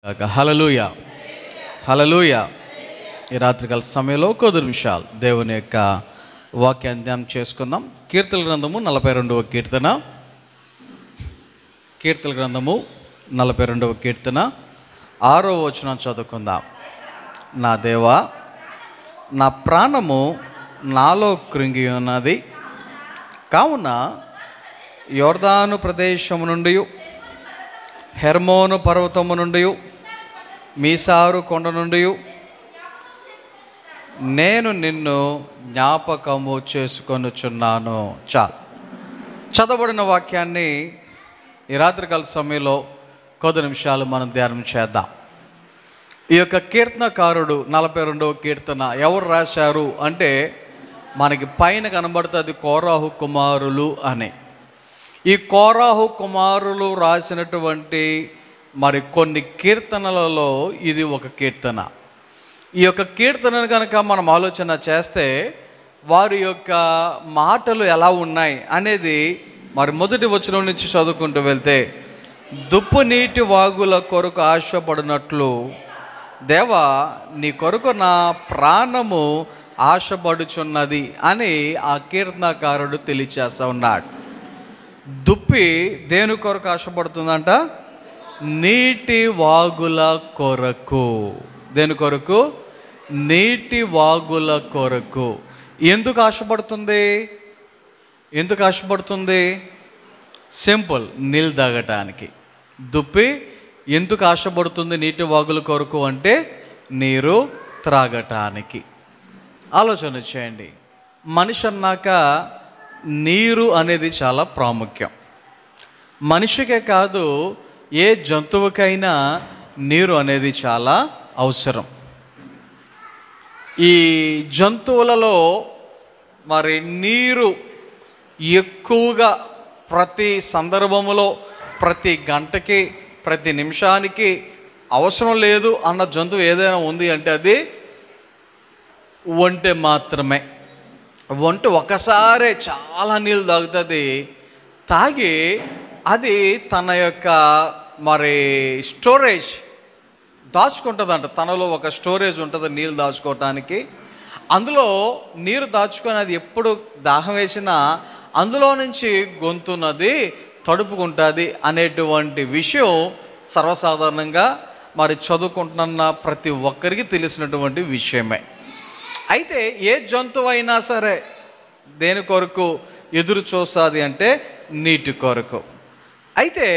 హల్లెలూయ హల్లెలూయ. ఈ రాత్రికాల సమయంలో కొద్ది నిమిషాలు దేవుని యొక్క వాక్యాన్ని ధ్యానం చేసుకుందాం. కీర్తన గ్రంథము 42వ కీర్తన, కీర్తన గ్రంథము 42వ కీర్తన 6వ వచనం చదువుకుందాం. నా దేవా, నా ప్రాణము నాలో కృంగి ఉన్నది, కావున యోర్దాను ప్రదేశము నుండి, హెర్మోను పర్వతము నుండి, మీసారు కొండ నుండి నేను నిన్ను జ్ఞాపకము చేసుకొనుచున్నాను. చాలు. చదవబడిన వాక్యాన్ని ఈ రాత్రికాల సమయంలో కొద్ది నిమిషాలు మనం ధ్యానం చేద్దాం. ఈ యొక్క కీర్తనకారుడు 42వ కీర్తన ఎవరు రాశారు అంటే మనకి పైన కనబడుతుంది కోరాహు కుమారులు అని. ఈ కోరాహు కుమారులు రాసినటువంటి మరి కొన్ని కీర్తనలలో ఇది ఒక కీర్తన. ఈ యొక్క కీర్తనను కనుక మనం ఆలోచన చేస్తే వారి యొక్క మాటలు ఎలా ఉన్నాయి అనేది మరి మొదటి వచనం నుంచి చదువుకుంటూ వెళ్తే, దుప్పు నీటి వాగుల కొరకు ఆశపడినట్లు దేవా, నీ కొరకు నా ప్రాణము ఆశపడుచున్నది అని ఆ కీర్తనకారుడు తెలియచేస్తా ఉన్నాడు. దుప్పి దేని కొరకు ఆశపడుతుందంట? నీటి వాగుల కొరకు. దేని కొరకు? నీటి వాగుల కొరకు. ఎందుకు ఆశపడుతుంది? ఎందుకు ఆశపడుతుంది? సింపుల్, నీళ్ళు తాగటానికి. దుప్పి ఎందుకు ఆశపడుతుంది నీటి వాగుల కొరకు అంటే నీరు త్రాగటానికి. ఆలోచన చేయండి. మనిషి అన్నాక నీరు అనేది చాలా ప్రాముఖ్యం. మనిషికే కాదు, ఏ జంతువుకైనా నీరు అనేది చాలా అవసరం. ఈ జంతువులలో మరి నీరు ఎక్కువగా ప్రతి సందర్భంలో, ప్రతి గంటకి, ప్రతి నిమిషానికి అవసరం లేదు అన్న జంతువు ఏదైనా ఉంది అంటే అది ఒంటె మాత్రమే. ఒంటె ఒకసారే చాలా నీళ్ళు తాగుతుంది. తాగి అది తన యొక్క మరి స్టోరేజ్ దాచుకుంటుందంట. తనలో ఒక స్టోరేజ్ ఉంటుంది నీళ్ళు దాచుకోవటానికి. అందులో నీరు దాచుకొని అది ఎప్పుడు దాహం వేసినా అందులో నుంచి గొంతున్నది తడుపుకుంటుంది అనేటువంటి విషయం సర్వసాధారణంగా మరి చదువుకుంటున్న ప్రతి ఒక్కరికి తెలిసినటువంటి విషయమే. అయితే ఏ జంతువు అయినా సరే దేని కొరకు ఎదురు చూస్తుంది అంటే నీటి కొరకు. అయితే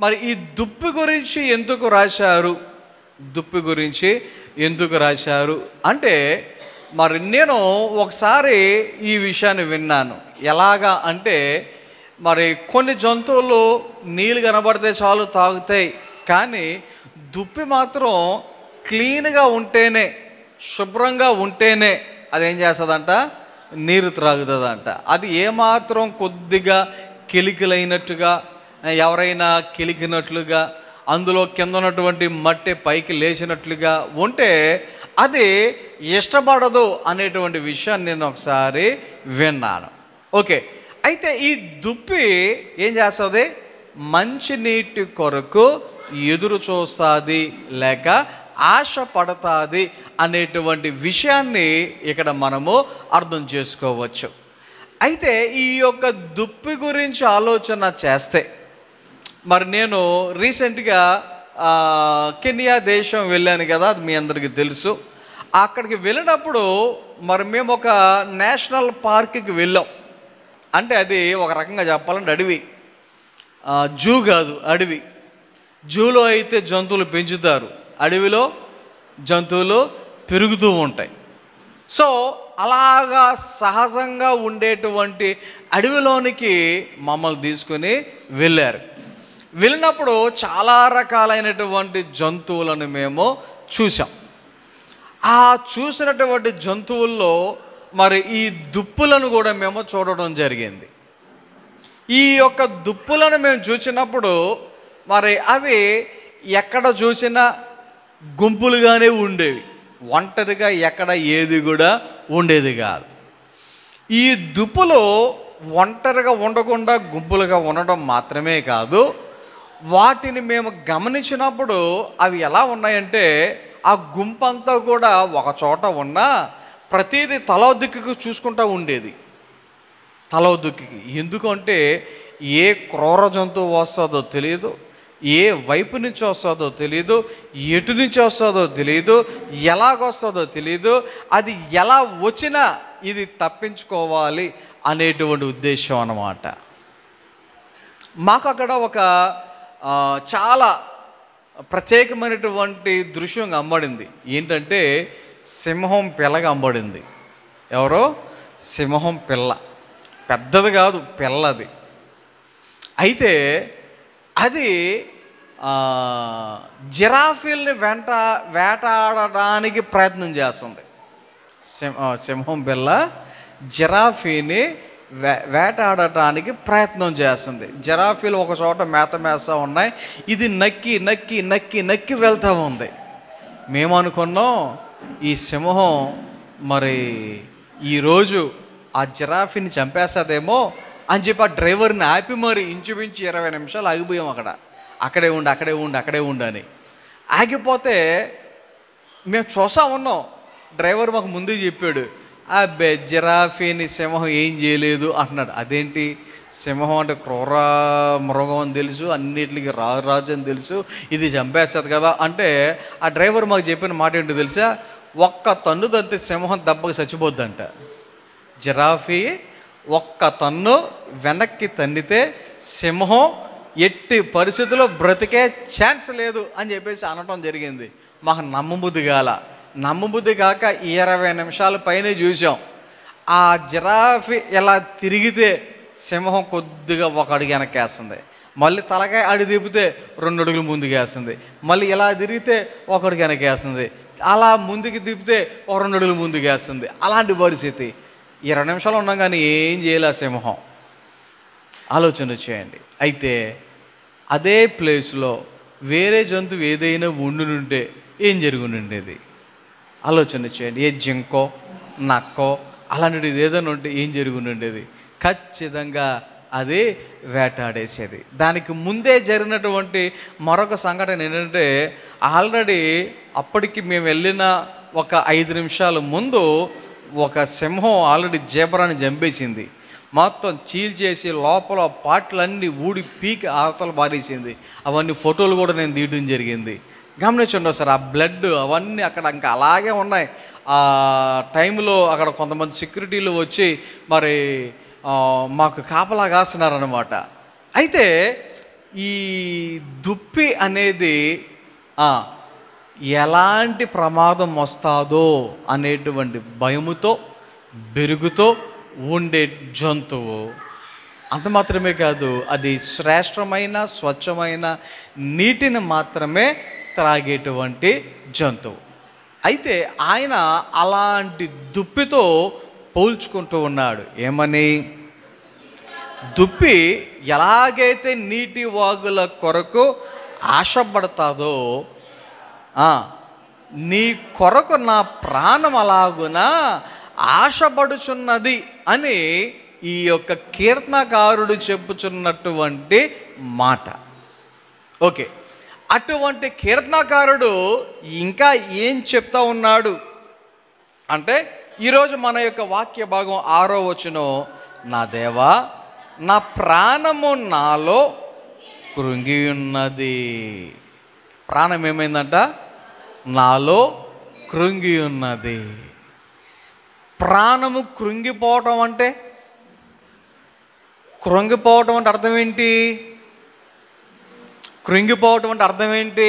మరి ఈ దుప్పి గురించి ఎందుకు రాశారు? దుప్పి గురించి ఎందుకు రాశారు అంటే మరి నేను ఒకసారి ఈ విషయాన్ని విన్నాను. ఎలాగా అంటే మరి కొన్ని జంతువులు నీళ్ళు కనబడితే చాలు తాగుతాయి, కానీ దుప్పి మాత్రం క్లీన్గా ఉంటేనే, శుభ్రంగా ఉంటేనే అదేం చేస్తుందంట? నీరు త్రాగుతుందంట. అది ఏమాత్రం కొద్దిగా కిలికిలైనట్టుగా, ఎవరైనా కిలికినట్లుగా, అందులో కింద ఉన్నటువంటి మట్టి పైకి లేచినట్లుగా ఉంటే అది ఇష్టపడదు అనేటువంటి విషయాన్ని నేను ఒకసారి విన్నాను. ఓకే. అయితే ఈ దుప్పి ఏం చేస్తుంది? మంచినీటి కొరకు ఎదురు చూస్తుంది లేక ఆశ పడుతుంది అనేటువంటి విషయాన్ని ఇక్కడ మనము అర్థం చేసుకోవచ్చు. అయితే ఈ యొక్క దుప్పి గురించి ఆలోచన చేస్తే మరి నేను రీసెంట్గా కెనియా దేశం వెళ్ళాను కదా, అది మీ అందరికీ తెలుసు. అక్కడికి వెళ్ళినప్పుడు మరి మేము ఒక నేషనల్ పార్క్కి వెళ్ళాం. అంటే అది ఒక రకంగా చెప్పాలంటే అడవి, జూ కాదు, అడవి. జూలో అయితే జంతువులు పెంచుతారు, అడవిలో జంతువులు పెరుగుతూ ఉంటాయి. సో అలాగా సహజంగా ఉండేటువంటి అడవిలోనికి మమ్మల్ని తీసుకొని వెళ్ళారు. వెళ్ళినప్పుడు చాలా రకాలైనటువంటి జంతువులను మేము చూసాం. ఆ చూసినటువంటి జంతువుల్లో మరి ఈ దుప్పులను కూడా మేము చూడడం జరిగింది. ఈ యొక్క దుప్పులను మేము చూసినప్పుడు మరి అవి ఎక్కడ చూసినా గుంపులుగానే ఉండేవి, ఒంటరిగా ఎక్కడ ఏది కూడా ఉండేది కాదు. ఈ దుప్పులు ఒంటరిగా ఉండకుండా గుంపులుగా ఉండడం మాత్రమే కాదు, వాటిని మేము గమనించినప్పుడు అవి ఎలా ఉన్నాయంటే, ఆ గుంపంతా కూడా ఒక చోట ఉన్నా ప్రతిదీ తలో దిక్కుకు చూసుకుంటూ ఉండేది, తలో దిక్కుకి. ఎందుకంటే ఏ క్రూర జంతువు వస్తుందో తెలియదు, ఏ వైపు నుంచి వస్తుందో తెలియదు, ఎటు నుంచి వస్తుందో తెలియదు, ఎలాగొస్తుందో తెలియదు. అది ఎలా వచ్చినా ఇది తప్పించుకోవాలి అనేటువంటి ఉద్దేశం అన్నమాట. మాకు అక్కడ ఒక చాలా ప్రత్యేకమైనటువంటి దృశ్యం అమ్మడింది. ఏంటంటే సింహం పిల్లగా అమ్మడింది. ఎవరో సింహం పిల్ల, పెద్దది కాదు, పిల్లది. అయితే అది జిరాఫీల్ని వేటాడడానికి ప్రయత్నం చేస్తుంది. సింహం పిల్ల జిరాఫీని వేటాడటానికి ప్రయత్నం చేస్తుంది. జిరాఫీలు ఒక చోట మేత మేస్తా ఉన్నాయి, ఇది నక్కి నక్కి నక్కి నక్కి వెళ్తూ ఉంది. మేము అనుకున్నాం ఈ సింహం మరి ఈరోజు ఆ జిరాఫీని చంపేస్తుందేమో అని చెప్పి ఆ డ్రైవర్ని ఆపి మరి ఇంచుమించు 20 నిమిషాలు ఆగిపోయాం. అక్కడే ఉండు అని ఆగిపోతే మేము చూసా ఉన్నాం. డ్రైవర్ మాకు ముందే చెప్పాడు, అబ్బే జిరాఫీని సింహం ఏం చేయలేదు అంటున్నాడు. అదేంటి, సింహం అంటే క్రూర మృగం అని తెలుసు, అన్నిటికి రాజు అని తెలుసు, ఇది చంపేస్తుంది కదా అంటే ఆ డ్రైవర్ మాకు చెప్పిన మాట ఏంటో తెలుసా, ఒక్క తన్ను తంతే సింహం దెబ్బకి చచ్చిపోద్దంట. జిరాఫీ ఒక్క తన్ను వెనక్కి తన్నితే సింహం ఎట్టి పరిస్థితుల్లో బ్రతికే ఛాన్స్ లేదు అని చెప్పేసి అనటం జరిగింది. మాకు నమ్మబుద్ధి కాక 20 నిమిషాల పైనే చూసాం. ఆ జిరాఫీ ఇలా తిరిగితే సింహం కొద్దిగా ఒక అడుగు వెనక్కేస్తుంది, మళ్ళీ తలకాయ అడుగు తిప్పితే 2 అడుగులు ముందుకేస్తుంది, మళ్ళీ ఇలా తిరిగితే 1 అడుగు వెనక్కేస్తుంది, అలా ముందుకు తిప్పితే 2 అడుగులు ముందుకేస్తుంది. అలాంటి పరిస్థితి. 20 నిమిషాలు ఉన్నాం కానీ ఏం చేయలే సింహం. ఆలోచన చేయండి. అయితే అదే ప్లేస్లో వేరే జంతువు ఏదైనా ఉండునుంటే ఏం జరుగునుండేది? ఆలోచన చేయండి. ఏ జింకో నక్కో అలాంటిది ఏదైనా ఉంటే ఏం జరుగునుండేది? ఖచ్చితంగా అది వేటాడేసేది. దానికి ముందే జరిగినటువంటి మరొక సంఘటన ఏంటంటే, ఆల్రెడీ అప్పటికి మేము వెళ్ళిన ఒక 5 నిమిషాల ముందు ఒక సింహం ఆల్రెడీ జీబ్రాని చంపేసింది. మొత్తం చీల్చేసి లోపల పాటలన్నీ ఊడి పీకి ఆతలు బారేసింది. అవన్నీ ఫోటోలు కూడా నేను తీయడం జరిగింది. గమనించండి సార్, ఆ బ్లడ్ అవన్నీ అక్కడ ఇంకా అలాగే ఉన్నాయి. ఆ టైంలో అక్కడ కొంతమంది సెక్యూరిటీలు వచ్చి మరి మాకు కాపలా కాస్తున్నారనమాట. అయితే ఈ దుప్పి అనేది ఎలాంటి ప్రమాదం వస్తుందో అనేటువంటి భయముతో బెరుగుతో ఉండే జంతువు. అంత మాత్రమే కాదు, అది శ్రేష్టమైన స్వచ్ఛమైన నీటిని మాత్రమే త్రాగేటువంటి జంతువు. అయితే ఆయన అలాంటి దుప్పితో పోల్చుకుంటూ ఉన్నాడు. ఏమని? దుప్పి ఎలాగైతే నీటి వాగుల కొరకు ఆశపడతాదో, నీ కొరకు నా ప్రాణం అలాగున ఆశపడుచున్నది అని ఈ యొక్క కీర్తనకారుడు చెప్పుచున్నటువంటి మాట. ఓకే, అటువంటి కీర్తనకారుడు ఇంకా ఏం చెప్తా ఉన్నాడు అంటే, ఈరోజు మన యొక్క వాక్య భాగం 6వ వచనం, నా దేవా నా ప్రాణము నాలో కృంగి ఉన్నది. ప్రాణం ఏమైందంట? నాలో కృంగి ఉన్నది. ప్రాణము కృంగిపోవటం అంటే అర్థం ఏంటి? కృంగిపోవటం అంటే అర్థం ఏంటి?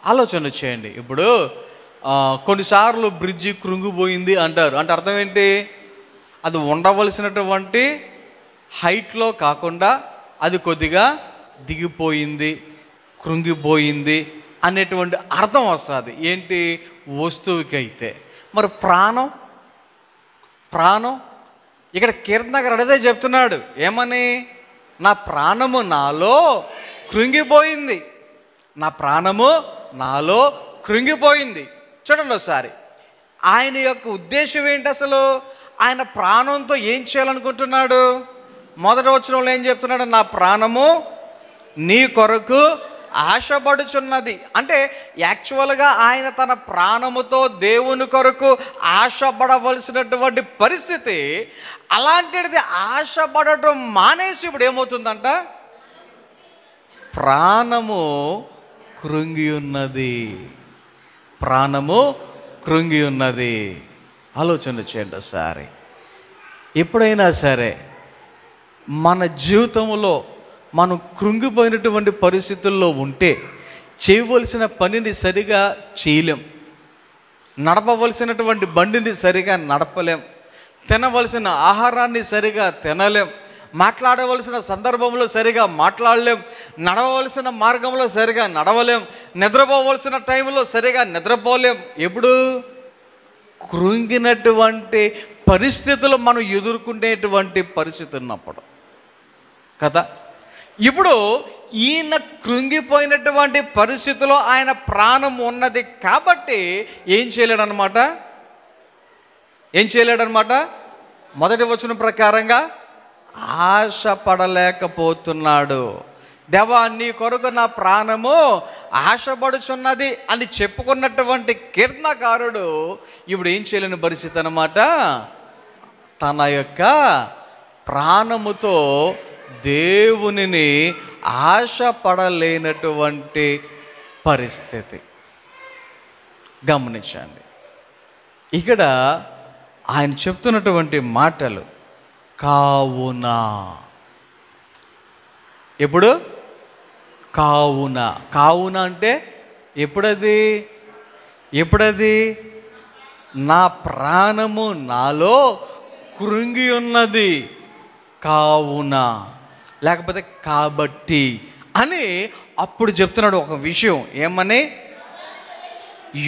ఆలోచన చేయండి. ఇప్పుడు కొన్నిసార్లు బ్రిడ్జి కృంగిపోయింది అంటారు. అంటే అర్థం ఏంటి? అది ఉండవలసినటువంటి హైట్లో కాకుండా అది కొద్దిగా దిగిపోయింది, కృంగిపోయింది అనేటువంటి అర్థం వస్తుంది. ఏంటి? వస్తువుకి అయితే. మరి ప్రాణం ఇక్కడ కీర్తనకారుడు అదే చెప్తున్నాడు. ఏమని? నా ప్రాణము నాలో కృంగిపోయింది, నా ప్రాణము నాలో కృంగిపోయింది. చూడండి ఒకసారి, ఆయన యొక్క ఉద్దేశం ఏంటి అసలు? ఆయన ప్రాణంతో ఏం చేయాలనుకుంటున్నాడు? మొదటి వచనంలో ఏం చెప్తున్నాడు? నా ప్రాణము నీ కొరకు ఆశపడుచున్నది. అంటే యాక్చువల్గా ఆయన తన ప్రాణముతో దేవుని కొరకు ఆశపడవలసినటువంటి పరిస్థితి. అలాంటిది ఆశపడటం మానేసి ఇప్పుడు ఏమవుతుందంట, ప్రాణము కృంగి ఉన్నది. ప్రాణము కృంగి ఉన్నది. ఆలోచన చేయండి ఒకసారి. ఎప్పుడైనా సరే మన జీవితంలో మనం కృంగిపోయినటువంటి పరిస్థితుల్లో ఉంటే చేయవలసిన పనిని సరిగా చేయలేం, నడపవలసినటువంటి బండిని సరిగా నడపలేం, తినవలసిన ఆహారాన్ని సరిగా తినలేం, మాట్లాడవలసిన సందర్భంలో సరిగా మాట్లాడలేం, నడవవలసిన మార్గంలో సరిగా నడవలేం, నిద్రపోవలసిన టైంలో సరిగా నిద్రపోలేం. ఎప్పుడు కృంగినటువంటి పరిస్థితులు మనం ఎదుర్కొనేటువంటి పరిస్థితి ఉన్నప్పుడు కదా. ఇప్పుడు ఈయన కృంగిపోయినటువంటి పరిస్థితిలో ఆయన ప్రాణం ఉన్నది కాబట్టి ఏం చేయలేడనమాట. మొదటి వచనం ప్రకారంగా ఆశపడలేకపోతున్నాడు. దేవా, నీ కొరకు నా ప్రాణము ఆశపడుచున్నది అని చెప్పుకున్నటువంటి కీర్తనకారుడు ఇప్పుడు ఏం చేయలేని పరిస్థితి అన్నమాట. తన యొక్క ప్రాణముతో దేవునిని ఆశపడలేనటువంటి పరిస్థితి. గమనించండి, ఇక్కడ ఆయన చెప్తున్నటువంటి మాటలు కావున. ఎప్పుడు కావున? కావున అంటే ఎప్పుడది నా ప్రాణము నాలో కృంగి ఉన్నది కావున, లేకపోతే కాబట్టి అని అప్పుడు చెప్తున్నాడు ఒక విషయం. ఏమని?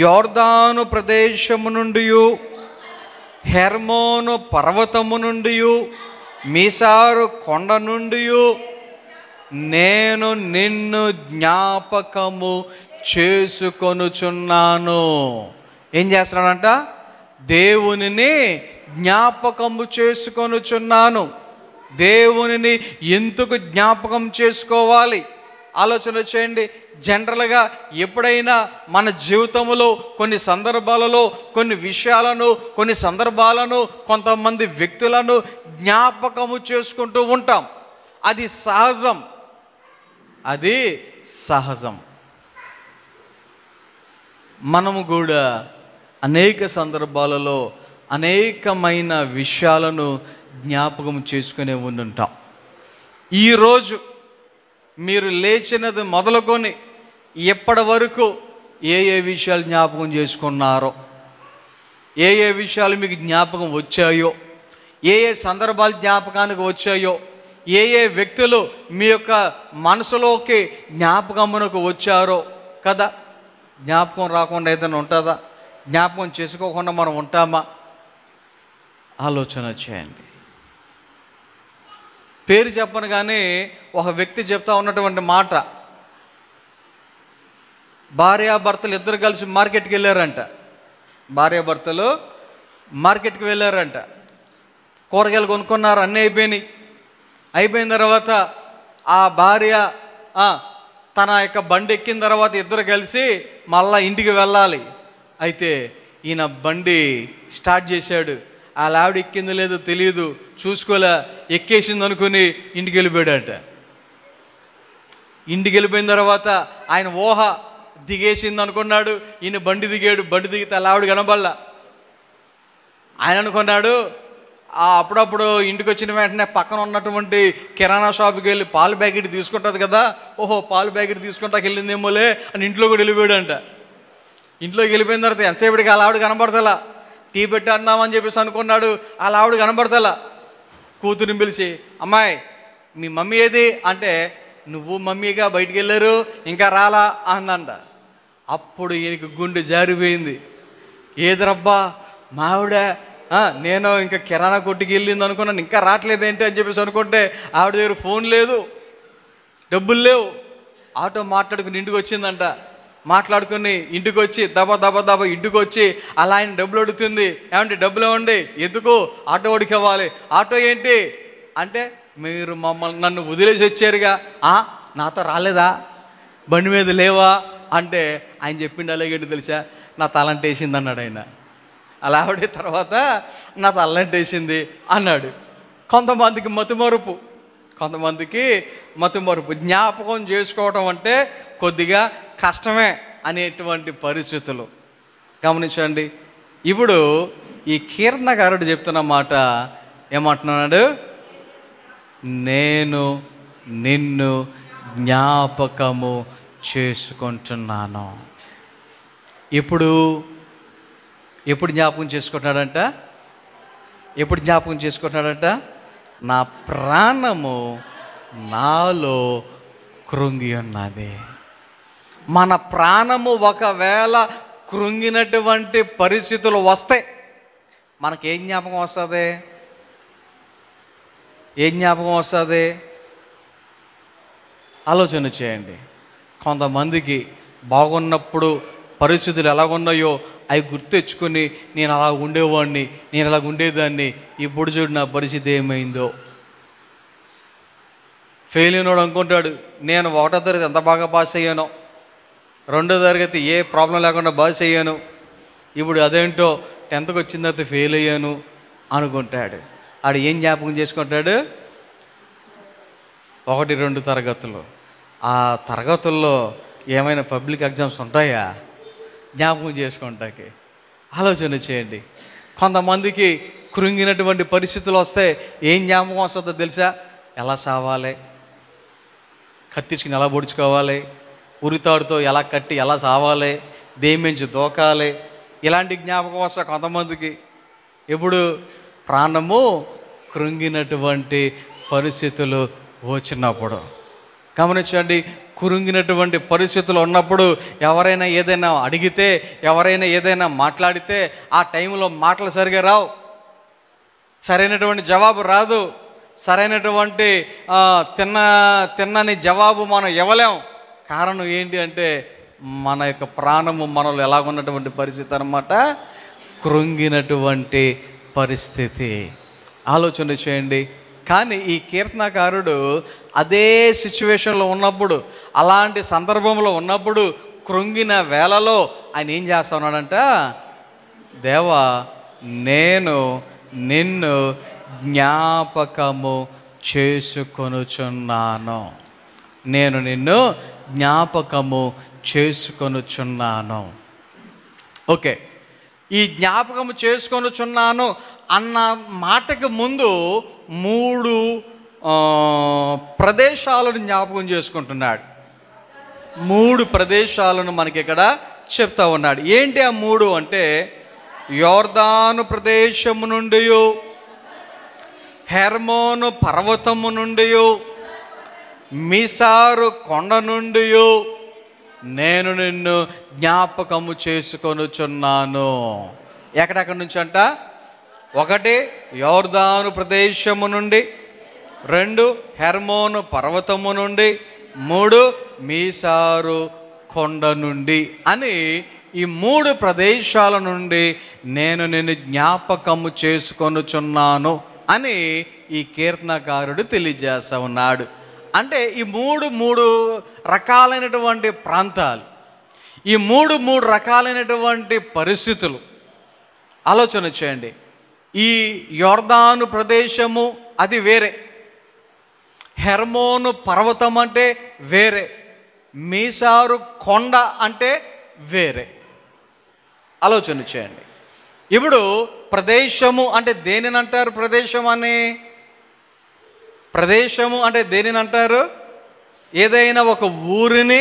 యోర్దాను ప్రదేశము నుండి, హెర్మోను పర్వతము నుండి, మీసారు కొండ నుండి నేను నిన్ను జ్ఞాపకము చేసుకొనుచున్నాను. ఏం చేస్తున్నాడంట? దేవునిని జ్ఞాపకము చేసుకొనుచున్నాను. దేవునిని ఎందుకు జ్ఞాపకం చేసుకోవాలి? ఆలోచన చేయండి. జనరల్గా ఎప్పుడైనా మన జీవితంలో కొన్ని సందర్భాలలో కొన్ని విషయాలను, కొన్ని సందర్భాలను, కొంతమంది వ్యక్తులను జ్ఞాపకము చేసుకుంటూ ఉంటాం. అది సహజం. మనము కూడా అనేక సందర్భాలలో అనేకమైన విషయాలను జ్ఞాపకం చేసుకునే ఉండుంటాం. ఈరోజు మీరు లేచినది మొదలుకొని ఎప్పటి వరకు ఏ విషయాలు జ్ఞాపకం చేసుకున్నారో, ఏ విషయాలు మీకు జ్ఞాపకం వచ్చాయో, ఏ సందర్భాలు జ్ఞాపకానికి వచ్చాయో, ఏ వ్యక్తులు మీ యొక్క మనసులోకి జ్ఞాపకమునకు వచ్చారో కదా. జ్ఞాపకం రాకుండా ఏదైనా ఉంటుందా? జ్ఞాపకం చేసుకోకుండా మనం ఉంటామా? ఆలోచన చేయండి. పేరు చెప్పను కానీ ఒక వ్యక్తి చెప్తా ఉన్నటువంటి మాట, భార్యాభర్తలు ఇద్దరు కలిసి మార్కెట్కి వెళ్ళారంట. భార్యాభర్తలు మార్కెట్కి వెళ్ళారంట. కూరగాయలు కొనుక్కున్నారు, అన్నీ అయిపోయిన తర్వాత ఆ భార్య తన యొక్క బండి ఎక్కిన తర్వాత ఇద్దరు కలిసి మళ్ళా ఇంటికి వెళ్ళాలి. అయితే ఈయన బండి స్టార్ట్ చేశాడు. ఆ ఆవిడ ఎక్కిందో లేదో తెలియదు, చూసుకోలే, ఎక్కేసింది అనుకుని ఇంటికి వెళ్ళిపోయాడట. ఇంటికి వెళ్ళిపోయిన తర్వాత ఆయన ఊహ దిగేసింది అనుకున్నాడు. ఈయన బండి దిగాడు. బండి దిగితే అలా ఆవిడ కనబడలా. ఆయన అనుకున్నాడు అప్పుడప్పుడు ఇంటికి వచ్చిన వెంటనే పక్కన ఉన్నటువంటి కిరాణా షాప్కి వెళ్ళి పాల ప్యాకెట్ తీసుకుంటుంది కదా, ఓహో పాల ప్యాకెట్ తీసుకుంటాకి వెళ్ళిందేమోలే అని ఇంట్లో కూడా వెళ్ళిపోయాడంట. ఇంట్లోకి వెళ్ళిపోయిన తర్వాత ఎంతసేపటికి అలా ఆవిడ కనబడతలా. టీ పెట్టి అందామని చెప్పేసి అనుకున్నాడు. అలా ఆవిడ కనబడతలా. కూతురిని పిలిచి, అమ్మాయి మీ మమ్మీ ఏది అంటే, నువ్వు మమ్మీగా బయటికి వెళ్ళారు ఇంకా రాలా అందంట. అప్పుడు ఈయనకి గుండె జారిపోయింది. ఏదిరబ్బా మావిడ, నేను ఇంకా కిరాణా కొట్టుకి వెళ్ళింది అనుకున్నాను, ఇంకా రావట్లేదేంటి అని చెప్పేసి అనుకుంటే ఆవిడ దగ్గర ఫోన్ లేదు, డబ్బులు లేవు. ఆటో మాట్లాడుకుని ఇంటికి వచ్చిందంట. మాట్లాడుకుని ఇంటికి వచ్చి దబా ఇంటికి వచ్చి అలా ఆయన డబ్బులు అడుగుతుంది. ఏమంటే డబ్బులు ఇవ్వండి. ఎందుకు? ఆటో వాడికి ఇవ్వాలి. ఆటో ఏంటి అంటే, మీరు నన్ను వదిలేసి వచ్చారుగా, నాతో రాలేదా, బండి మీద లేవా అంటే ఆయన చెప్పిండు అలాగేంటి తెలుసా, నా తలంటి వేసింది అన్నాడు ఆయన. అలా ఆవిడే తర్వాత నా తలంటి వేసింది అన్నాడు. కొంతమందికి మతిమరుపు, జ్ఞాపకం చేసుకోవటం అంటే కొద్దిగా కష్టమే అనేటువంటి పరిస్థితులు. గమనించండి. ఇప్పుడు ఈ కీర్తనకారుడు చెప్తున్న మాట ఏమంటున్నాడు, నేను నిన్ను జ్ఞాపకము చేసుకుంటున్నాను. ఎప్పుడు జ్ఞాపకం చేసుకుంటున్నాడంట, నా ప్రాణము నాలో కృంగి ఉన్నది. మన ప్రాణము ఒకవేళ కృంగినటువంటి పరిస్థితులు వస్తే మనకేం జ్ఞాపకం వస్తుంది? ఆలోచన చేయండి. కొంతమందికి బాగున్నప్పుడు పరిస్థితులు ఎలాగున్నాయో అవి గుర్తెచ్చుకొని నేను అలా ఉండేవాడిని, నేను అలా ఉండేదాన్ని, ఇప్పుడు చూడు నా పరిస్థితి ఏమైందో. ఫెయిల్ అయినోడు అనుకుంటాడు, నేను 1వ తరగతి ఎంత బాగా పాస్ అయ్యానో, 2వ తరగతి ఏ ప్రాబ్లం లేకుండా పాస్ అయ్యాను, ఇప్పుడు అదేంటో 10th వచ్చిన తర్వాత ఫెయిల్ అయ్యాను అనుకుంటాడు. ఆడు ఏం జ్ఞాపకం చేసుకుంటాడు? 1, 2 తరగతులు. ఆ తరగతుల్లో ఏమైనా పబ్లిక్ ఎగ్జామ్స్ ఉంటాయా జ్ఞాపకం చేసుకుంటాకి? ఆలోచన చేయండి. కొంతమందికి కృంగినటువంటి పరిస్థితులు వస్తే ఏం జ్ఞాపకం వస్తుందో తెలుసా? ఎలా సావాలి, కత్తిచ్చుకుని ఎలా పొడుచుకోవాలి, ఉరితాడుతో ఎలా కట్టి ఎలా సావాలి, దేమించి దూకాలి, ఇలాంటి జ్ఞాపకం వస్తా కొంతమందికి. ఎప్పుడు ప్రాణము కృంగినటువంటి పరిస్థితులు వచ్చినప్పుడు. గమనించండి. కృంగినటువంటి పరిస్థితులు ఉన్నప్పుడు ఎవరైనా ఏదైనా అడిగితే, ఎవరైనా ఏదైనా మాట్లాడితే ఆ టైంలో మాటలు సరిగా రావు, సరైనటువంటి జవాబు రాదు, సరైనటువంటి తిన్నని జవాబు మనం ఇవ్వలేం. కారణం ఏంటి అంటే మన యొక్క ప్రాణము మనలో ఎలాగున్నటువంటి పరిస్థితి అన్నమాట, కృంగినటువంటి పరిస్థితి. ఆలోచన చేయండి. కానీ ఈ కీర్తనకారుడు అదే సిచ్యువేషన్లో ఉన్నప్పుడు, అలాంటి సందర్భంలో ఉన్నప్పుడు, కృంగిన వేళలో ఆయన ఏం చేస్తా ఉన్నాడంట, దేవా నేను నిన్ను జ్ఞాపకము చేసుకొనుచున్నాను, నేను నిన్ను జ్ఞాపకము చేసుకొనుచున్నాను. ఓకే, ఈ జ్ఞాపకము చేసుకొనుచున్నాను అన్న మాటకు ముందు 3 ప్రదేశాలను జ్ఞాపకం చేసుకుంటున్నాడు. 3 ప్రదేశాలను మనకి ఇక్కడ చెప్తా ఉన్నాడు. ఏంటి ఆ 3 అంటే, యోర్దాను ప్రదేశము నుండి, హెర్మోను పర్వతము నుండి, మిసారు కొండ నుండి నేను నిన్ను జ్ఞాపకము చేసుకొనుచున్నాను. ఎక్కడెక్కడి నుంచి అంట? 1 యోర్దాను ప్రదేశము నుండి, 2 హెర్మోను పర్వతము నుండి, 3 మీసారు కొండ నుండి అని ఈ 3 ప్రదేశాల నుండి నేను నిన్ను జ్ఞాపకము చేసుకొనుచున్నాను అని ఈ కీర్తనకారుడు తెలియజేస్తా ఉన్నాడు. అంటే ఈ 3 రకాలైనటువంటి ప్రాంతాలు, ఈ 3 రకాలైనటువంటి పరిస్థితులు. ఆలోచన చేయండి. ఈ యోర్దాను ప్రదేశము అది వేరే, హెర్మోను పర్వతం అంటే వేరే, మీసారు కొండ అంటే వేరే. ఆలోచన చేయండి. ఇప్పుడు ప్రదేశము అంటే దేనిని అంటారు? ప్రదేశము అంటే దేనిని అంటారు? ఏదైనా ఒక ఊరిని,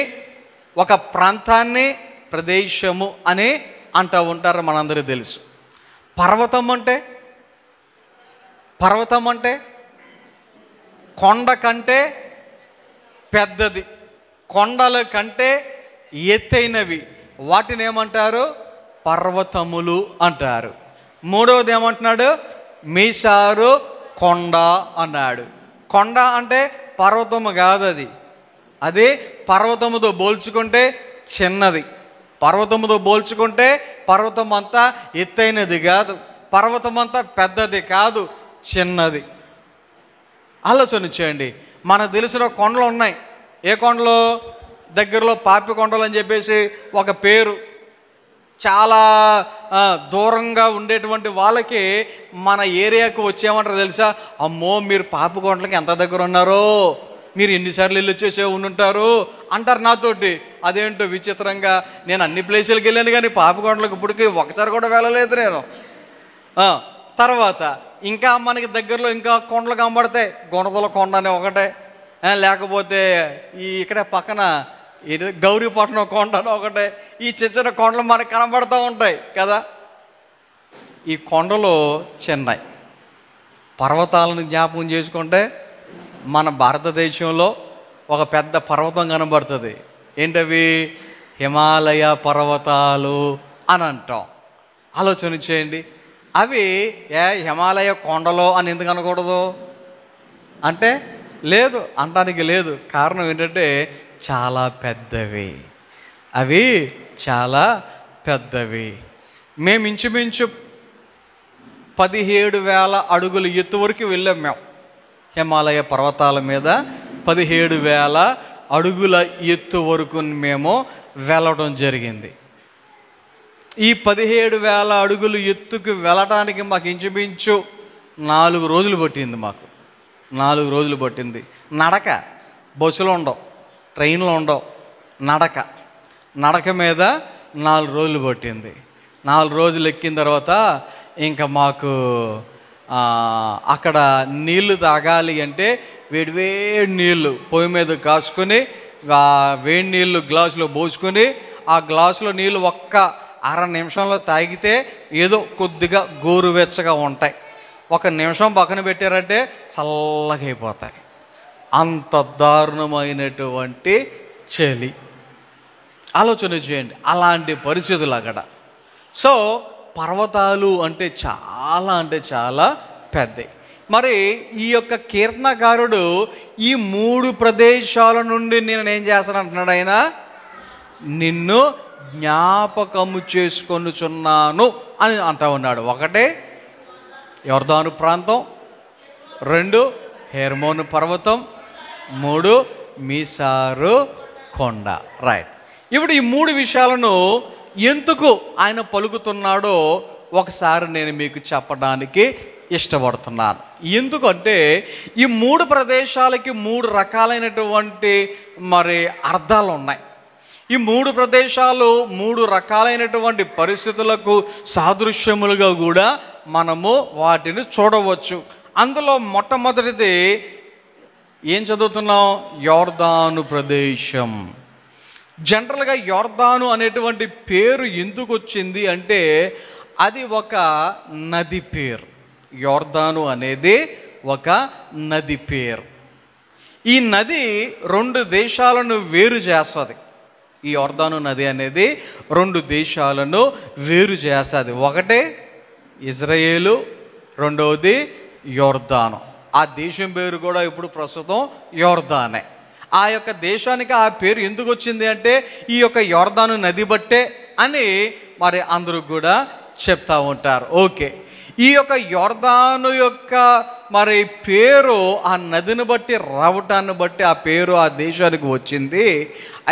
ఒక ప్రాంతాన్ని ప్రదేశము అని అంటూ ఉంటారు, మనందరికీ తెలుసు. పర్వతం అంటే కొండ కంటే పెద్దది, కొండల కంటే ఎత్తైనవి, వాటిని ఏమంటారు? పర్వతములు అంటారు. 3వది ఏమంటున్నాడు? మీసారు కొండ అన్నాడు. కొండ అంటే పర్వతము కాదు, అది పర్వతముతో పోల్చుకుంటే చిన్నది. పర్వతముతో పోల్చుకుంటే పర్వతం అంతా ఎత్తైనది కాదు, పర్వతం అంతా పెద్దది కాదు, చిన్నది. ఆలోచన చేయండి. మనకు తెలిసిన కొండలు ఉన్నాయి. ఏ కొండలు? దగ్గరలో పాపి కొండలు అని చెప్పేసి ఒక పేరు. చాలా దూరంగా ఉండేటువంటి వాళ్ళకి మన ఏరియాకు వచ్చేయమంటారు తెలుసా? అమ్మో, మీరు పాపి కొండలకి ఎంత దగ్గర ఉన్నారో, మీరు ఎన్నిసార్లు వెళ్ళి వచ్చేసే ఉండుంటారు అంటారు నాతోటి. అదేంటో విచిత్రంగా, నేను అన్ని ప్లేసులకు వెళ్ళాను కానీ పాపి కొండలకు ఇప్పటికి ఒకసారి కూడా వెళ్ళలేదు నేను. తర్వాత ఇంకా మనకి దగ్గరలో ఇంకా కొండలు కనబడతాయి. గుణదల కొండ అని ఒకటే, లేకపోతే ఇక్కడ పక్కన గౌరీపట్నం కొండ అని ఒకటే. ఈ చిన్న చిన్న కొండలు మనకు కనబడుతూ ఉంటాయి కదా. ఈ కొండలు చిన్నవి. పర్వతాలను జ్ఞాపకం చేసుకుంటే మన భారతదేశంలో ఒక పెద్ద పర్వతం కనబడుతుంది. ఏంటవి? హిమాలయ పర్వతాలు అని అంటాం. ఆలోచన చేయండి. అవి హిమాలయ కొండలు అని ఎందుకు అనకూడదు అంటే లేదు, అనడానికి లేదు. కారణం ఏంటంటే చాలా పెద్దవి, అవి చాలా పెద్దవి. మేము ఇంచుమించు 17,000 అడుగులు ఎత్తు వరకు వెళ్ళాం. మేము హిమాలయ పర్వతాల మీద 17,000 అడుగుల ఎత్తు వరకు మేము వెళ్ళడం జరిగింది. ఈ 17,000 అడుగులు ఎత్తుకు వెళ్ళటానికి మాకు ఇంచుమించు 4 రోజులు పట్టింది. మాకు 4 రోజులు పట్టింది. నడక, బస్సులు ఉండవు, ట్రైన్లు ఉండవు, నడక మీద 4 రోజులు పట్టింది. 4 రోజులు ఎక్కిన తర్వాత ఇంకా మాకు అక్కడ నీళ్లు తాగాలి అంటే వేడివేడి నీళ్ళు పొయ్యి మీద కాసుకొని వేడి నీళ్ళు గ్లాసులో పోసుకొని ఆ గ్లాసులో నీళ్ళు ఒక్క అర నిమిషంలో తాగితే ఏదో కొద్దిగా గోరువెచ్చగా ఉంటాయి. 1 నిమిషం పక్కన పెట్టారంటే చల్లగా అయిపోతాయి. అంత దారుణమైనటువంటి చలి. ఆలోచన చేయండి, అలాంటి పరిస్థితులు అక్కడ. సో పర్వతాలు అంటే చాలా పెద్దవి. మరి ఈ యొక్క కీర్తనకారుడు ఈ 3 ప్రదేశాల నుండి నేను ఏం చేస్తాను అంటున్నాడు ఆయన? నిన్ను జ్ఞాపకము చేసుకొనుచున్నాను అని అంటా ఉన్నాడు. 1 యొర్దాను ప్రాంతం, 2 హెర్మోను పర్వతం, 3 మీసారు కొండ. రైట్. ఇప్పుడు ఈ 3 విషయాలను ఎందుకు ఆయన పలుకుతున్నాడో ఒకసారి నేను మీకు చెప్పడానికి ఇష్టపడుతున్నాను. ఎందుకంటే ఈ 3 ప్రదేశాలకి 3 రకాలైనటువంటి మరి అర్థాలు ఉన్నాయి. ఈ 3 ప్రదేశాలు 3 రకాలైనటువంటి పరిస్థితులకు సాదృశ్యములుగా కూడా మనము వాటిని చూడవచ్చు. అందులో మొట్టమొదటిది ఏం చదువుతున్నాం? యోర్దాను ప్రదేశం. జనరల్గా యోర్దాను అనేటువంటి పేరు ఎందుకు వచ్చింది అంటే అది ఒక నది పేరు. యోర్దాను అనేది ఒక నది పేరు. ఈ నది 2 దేశాలను వేరు చేస్తుంది. ఈ యోర్దాను నది అనేది 2 దేశాలను వేరు చేస్తుంది. 1 ఇజ్రాయేలు, 2వది యోర్దాను. ఆ దేశం పేరు కూడా ఇప్పుడు ప్రస్తుతం యోర్దానే. ఆ యొక్క దేశానికి ఆ పేరు ఎందుకు వచ్చింది అంటే ఈ యొక్క యోర్దాను నది బట్టే అని మరి అందరూ కూడా చెప్తా ఉంటారు. ఓకే, ఈ యొక్క యోర్దాను యొక్క మరి పేరు ఆ నదిని బట్టి రావటాన్ని బట్టి ఆ పేరు ఆ దేశానికి వచ్చింది.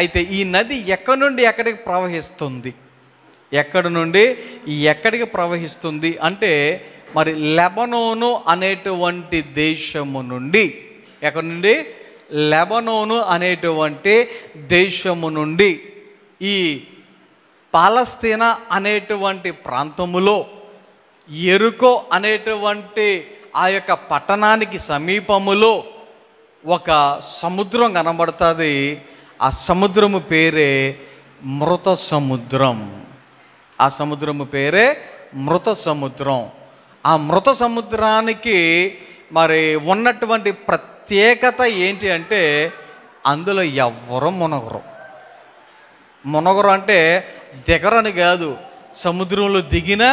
అయితే ఈ నది ఎక్కడి నుండి ఎక్కడికి ప్రవహిస్తుంది? ఎక్కడి నుండి ఎక్కడికి ప్రవహిస్తుంది అంటే మరి లెబనోను అనేటువంటి దేశము నుండి. ఎక్కడి నుండి? లెబనోను అనేటువంటి దేశము నుండి ఈ పాలస్తీనా అనేటువంటి ప్రాంతములో యెరికో అనేటువంటి ఆ యొక్క పట్టణానికి సమీపములో ఒక సముద్రం కనబడుతుంది. ఆ సముద్రము పేరే మృత సముద్రం. ఆ సముద్రము పేరే మృత సముద్రం. ఆ మృత సముద్రానికి మరి ఉన్నటువంటి ప్రత్యేకత ఏంటి అంటే అందులో ఎవ్వరూ మునగరు అంటే దిగరని కాదు. సముద్రంలో దిగినా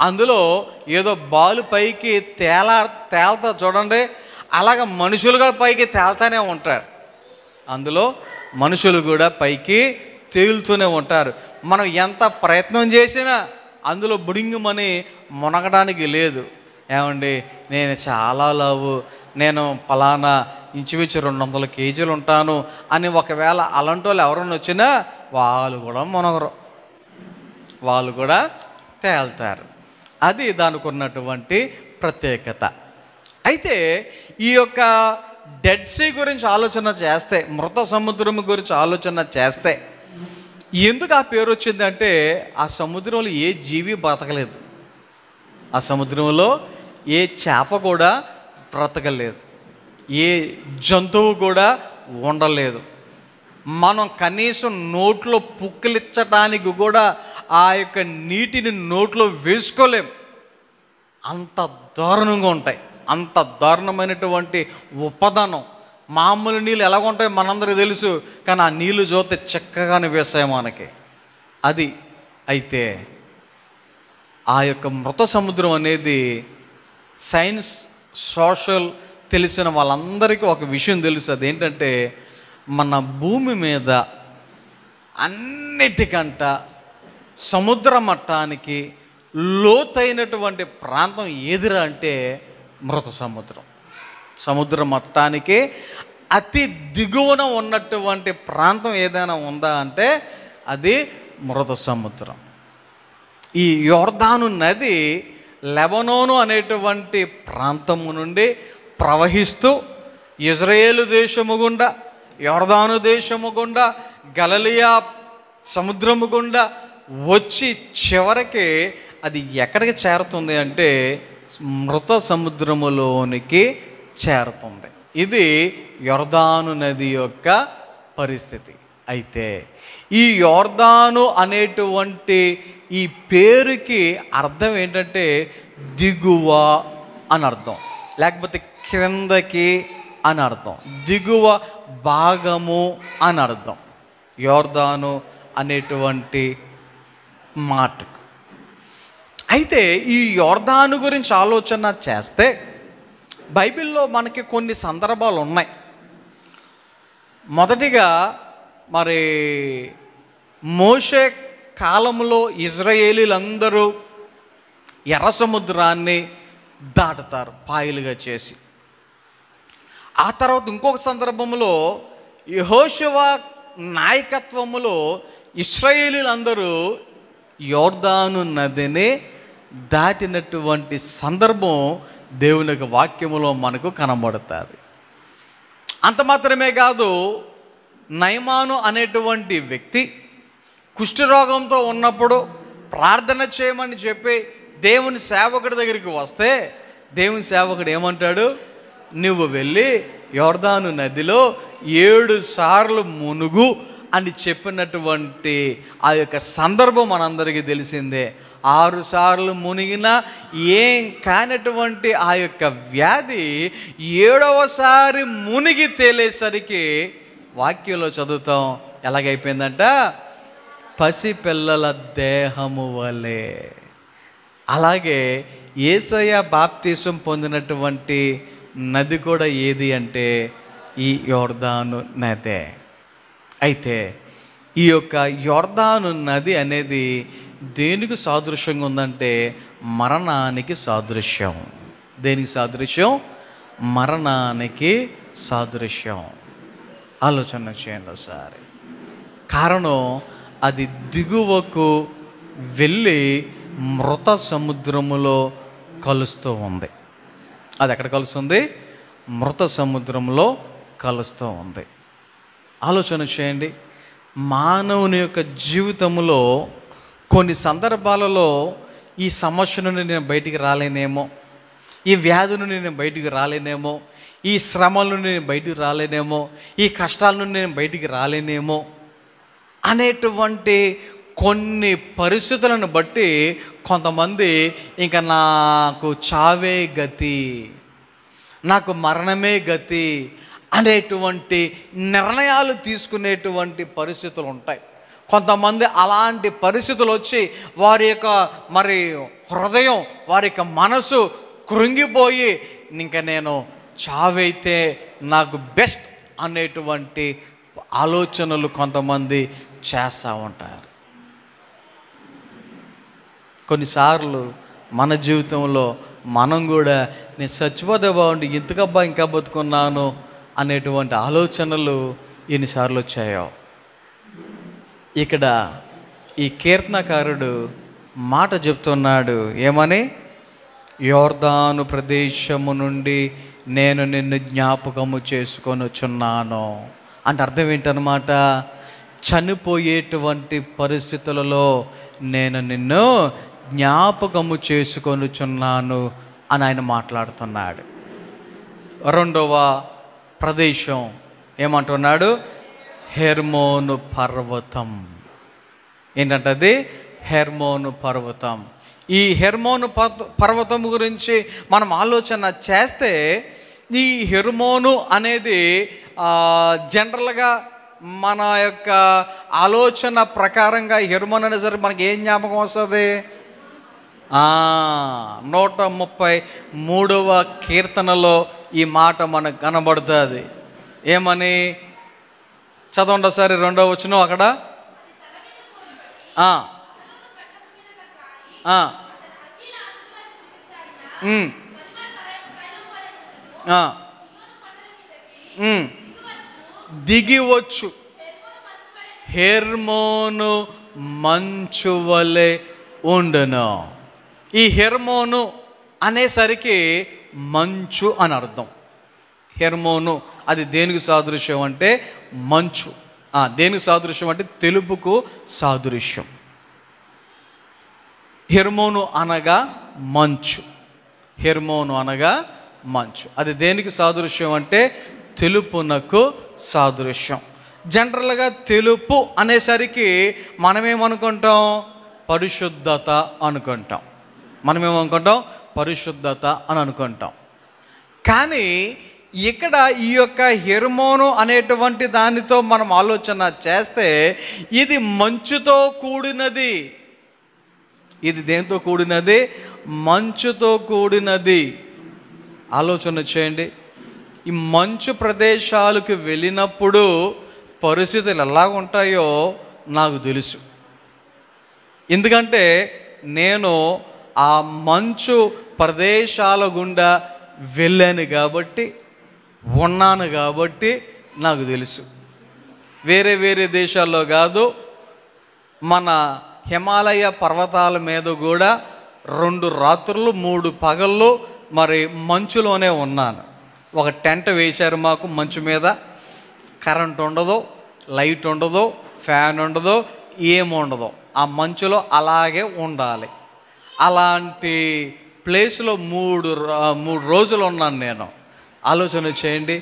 అందులో ఏదో బాలు పైకి తేల్తా చూడండి, అలాగ మనుషులుగా పైకి తేల్తానే ఉంటారు. అందులో మనుషులు కూడా పైకి తేలుతూనే ఉంటారు. మనం ఎంత ప్రయత్నం చేసినా అందులో బుడింగుమని మునగడానికి లేదు. ఏమండి, నేను చాలా లావు, నేను ఫలానా ఇంచుమించు 200 కేజీలు ఉంటాను అని ఒకవేళ అలాంటి వాళ్ళు ఎవరైనా వచ్చినా వాళ్ళు కూడా మునగరు, వాళ్ళు కూడా తేలుతారు. అది దానికి ఉన్నటువంటి ప్రత్యేకత. అయితే ఈ యొక్క డెడ్ సీ గురించి ఆలోచన చేస్తే, మృత సముద్రం గురించి ఆలోచన చేస్తే ఎందుకు ఆ పేరు వచ్చిందంటే ఆ సముద్రంలో ఏ జీవి బ్రతకలేదు, ఆ సముద్రంలో ఏ చేప కూడా బ్రతకలేదు, ఏ జంతువు కూడా ఉండలేదు. మనం కనీసం నోట్లో పుక్కిలిచ్చటానికి కూడా ఆ యొక్క నీటిని నోట్లో వేసుకోలేం, అంత దారుణంగా ఉంటాయి. అంత దారుణమైనటువంటి ఉపదనం. మామూలు నీళ్ళు ఎలాగుంటాయో మనందరికీ తెలుసు, కానీ ఆ నీళ్ళు చూస్తే చక్కగానే వేస్తాయి మనకి. అది అయితే ఆ యొక్క మృత సముద్రం అనేది సైన్స్, సోషల్ తెలిసిన వాళ్ళందరికీ ఒక విషయం తెలుసు. అదేంటంటే మన భూమి మీద అన్నిటికంట సముద్ర మట్టానికి లోతైనటువంటి ప్రాంతం ఏదిరా అంటే మృత సముద్రం. సముద్ర మట్టానికి అతి దిగువన ఉన్నటువంటి ప్రాంతం ఏదైనా ఉందా అంటే అది మృత సముద్రం. ఈ యోర్దాను నది లెబనోను అనేటువంటి ప్రాంతము నుండి ప్రవహిస్తూ ఇజ్రాయేలు దేశము గుండా, యోర్దాను దేశము గుండా, గలిలయ సముద్రము గుండా వచ్చి చివరికి అది ఎక్కడికి చేరుతుంది అంటే మృత సముద్రములోనికి చేరుతుంది. ఇది యోర్దాను నది యొక్క పరిస్థితి. అయితే ఈ యోర్దాను అనేటువంటి ఈ పేరుకి అర్థం ఏంటంటే దిగువ అని అర్థం, లేకపోతే క్రిందకి అని అర్థం, దిగువ భాగము అని అర్థం యోర్దాను అనేటువంటి మాటకు. అయితే ఈ యోర్దాను గురించి ఆలోచన చేస్తే బైబిల్లో మనకి కొన్ని సందర్భాలు ఉన్నాయి. మొదటిగా మరి మోషే కాలంలో ఇజ్రాయేలీలందరూ ఎర్ర సముద్రాన్ని దాటుతారు పాయలుగా చేసి. ఆ తర్వాత ఇంకొక సందర్భంలో యెహోషువ నాయకత్వములో ఇశ్రాయేలీలందరూ యోర్దాను నదిని దాటినటువంటి సందర్భం దేవుని యొక్క వాక్యములో మనకు కనబడుతుంది. అంత మాత్రమే కాదు, నయమాను అనేటువంటి వ్యక్తి కుష్ఠరోగంతో ఉన్నప్పుడు ప్రార్థన చేయమని చెప్పి దేవుని సేవకుడి దగ్గరికి వస్తే దేవుని సేవకుడు ఏమంటాడు, నువ్వు వెళ్ళి యోర్దాను నదిలో 7 సార్లు మునుగు అని చెప్పినటువంటి ఆ యొక్క సందర్భం మనందరికీ తెలిసిందే. 6 సార్లు మునిగినా ఏం కానటువంటి ఆ యొక్క వ్యాధి 7వసారి మునిగి తేలేసరికి వాక్యంలో చదువుతాం ఎలాగైపోయిందంట, పసిపిల్లల దేహము వలె. అలాగే యేసయ్య బాప్తిసం పొందినటువంటి నది కూడా ఏది అంటే ఈ యోర్దాను నదే. అయితే ఈ యొక్క యోర్దాను నది అనేది దేనికి సాదృశ్యంగా ఉందంటే మరణానికి సాదృశ్యం. దేనికి సాదృశ్యం? మరణానికి సాదృశ్యం. ఆలోచన చేయండి ఒకసారి. కారణం అది దిగువకు వెళ్ళి మృత సముద్రములో కలుస్తూ ఉంది. అది ఎక్కడ కలుస్తుంది? మృత సముద్రంలో కలుస్తూ ఉంది. ఆలోచన చేయండి. మానవుని యొక్క జీవితంలో కొన్ని సందర్భాలలో ఈ సమస్య నుండి నేను బయటికి రాలేనేమో, ఈ వ్యాధి నుండి నేను బయటికి రాలేనేమో, ఈ శ్రమల నుండి నేను బయటికి రాలేనేమో, ఈ కష్టాల నుండి నేను బయటికి రాలేనేమో అనేటువంటి కొన్ని పరిస్థితులను బట్టి కొంతమంది ఇంకా నాకు చావే గతి, నాకు మరణమే గతి అనేటువంటి నిర్ణయాలు తీసుకునేటువంటి పరిస్థితులు ఉంటాయి. కొంతమంది అలాంటి పరిస్థితులు వచ్చి వారి యొక్క మరి హృదయం, వారి యొక్క మనసు కృంగిపోయి ఇంకా నేను చావైతే నాకు బెస్ట్ అనేటువంటి ఆలోచనలు కొంతమంది చేస్తూ ఉంటారు. కొన్నిసార్లు మన జీవితంలో మనం కూడా నేను చచ్చిపోతే బాగుండి ఇంతకబ్బా ఇంకా బతుకున్నాను అనేటువంటి ఆలోచనలు ఎన్నిసార్లు వచ్చాయో. ఇక్కడ ఈ కీర్తనకారుడు మాట చెప్తున్నాడు, ఏమని? యోర్దాను ప్రదేశము నుండి నేను నిన్ను జ్ఞాపకము చేసుకొనుచున్నాను అంటే అర్థం ఏంటన్నమాట? చనిపోయేటువంటి పరిస్థితులలో నేను నిన్ను జ్ఞాపకము చేసుకొనుచున్నాను అని ఆయన మాట్లాడుతున్నాడు. రెండవ ప్రదేశం ఏమంటున్నాడు? హెర్మోను పర్వతం. ఏంటంటే అది హెర్మోను పర్వతం. ఈ హెర్మోను పర్వతం గురించి మనం ఆలోచన చేస్తే, ఈ హెర్మోను అనేది జనరల్గా మన యొక్క ఆలోచన ప్రకారంగా హెర్మోన్ అనేసరికి మనకి ఏం జ్ఞాపకం వస్తుంది? 133వ కీర్తనలో ఈ మాట మనకు కనబడుతుంది. ఏమని? చదవండి ఒకసారి 2వ వచనం అక్కడ. దిగివచ్చు హెర్మోను మంచు వలె ఉండును. ఈ హెర్మోను అనేసరికి మంచు అని అర్థం. హెర్మోను అది దేనికి సాదృశ్యం అంటే మంచు. దేనికి సాదృశ్యం అంటే తెలుపుకు సాదృశ్యం. హెర్మోను అనగా మంచు. హెర్మోను అనగా మంచు. అది దేనికి సాదృశ్యం అంటే తెలుపునకు సాదృశ్యం. జనరల్గా తెలుపు అనేసరికి మనమేమనుకుంటాం? పరిశుద్ధత అనుకుంటాం. మనమేమనుకుంటాం? పరిశుద్ధత అని అనుకుంటాం. కానీ ఇక్కడ ఈ యొక్క హెర్మోను అనేటువంటి దానితో మనం ఆలోచన చేస్తే ఇది మంచుతో కూడినది. ఇది దేంతో కూడినది? మంచుతో కూడినది. ఆలోచన చేయండి. ఈ మంచు ప్రదేశాలకు వెళ్ళినప్పుడు పరిస్థితులు ఎలా ఉంటాయో నాకు తెలుసు. ఎందుకంటే నేను ఆ మంచు ప్రదేశాల గుండా వెళ్ళాను కాబట్టి, ఉన్నాను కాబట్టి నాకు తెలుసు. వేరే వేరే దేశాల్లో కాదు, మన హిమాలయ పర్వతాల మీద కూడా 2 రాత్రులు 3 పగళ్ళు మరి మంచులోనే ఉన్నాను. ఒక టెంట్ వేశారు మాకు మంచు మీద. కరెంట్ ఉండదు, లైట్ ఉండదు, ఫ్యాన్ ఉండదు, ఏముండదు. ఆ మంచులో అలాగే ఉండాలి. అలాంటి ప్లేస్లో 3 రోజులు ఉన్నాను నేను. ఆలోచన చేయండి.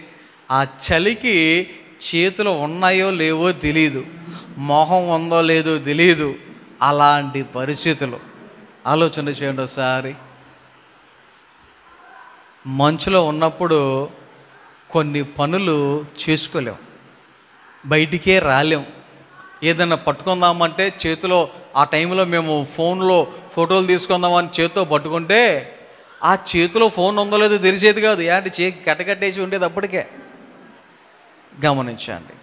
ఆ చలికి చేతులు ఉన్నాయో లేవో తెలీదు, మొహం ఉందో లేదో తెలీదు. అలాంటి పరిస్థితులు. ఆలోచన చేయండి ఒకసారి. మంచులో ఉన్నప్పుడు కొన్ని పనులు చేసుకోలేం, బయటికే రాలేం. ఏదైనా పట్టుకుందామంటే చేతిలో, ఆ టైంలో మేము ఫోన్లో ఫోటోలు తీసుకుందామని చేతితో పట్టుకుంటే ఆ చేతిలో ఫోన్ ఉందో లేదో తెలిసేది కాదు. ఏంటి చేతి కట్టకట్టేసి ఉండేది అప్పటికే. గమనించండి.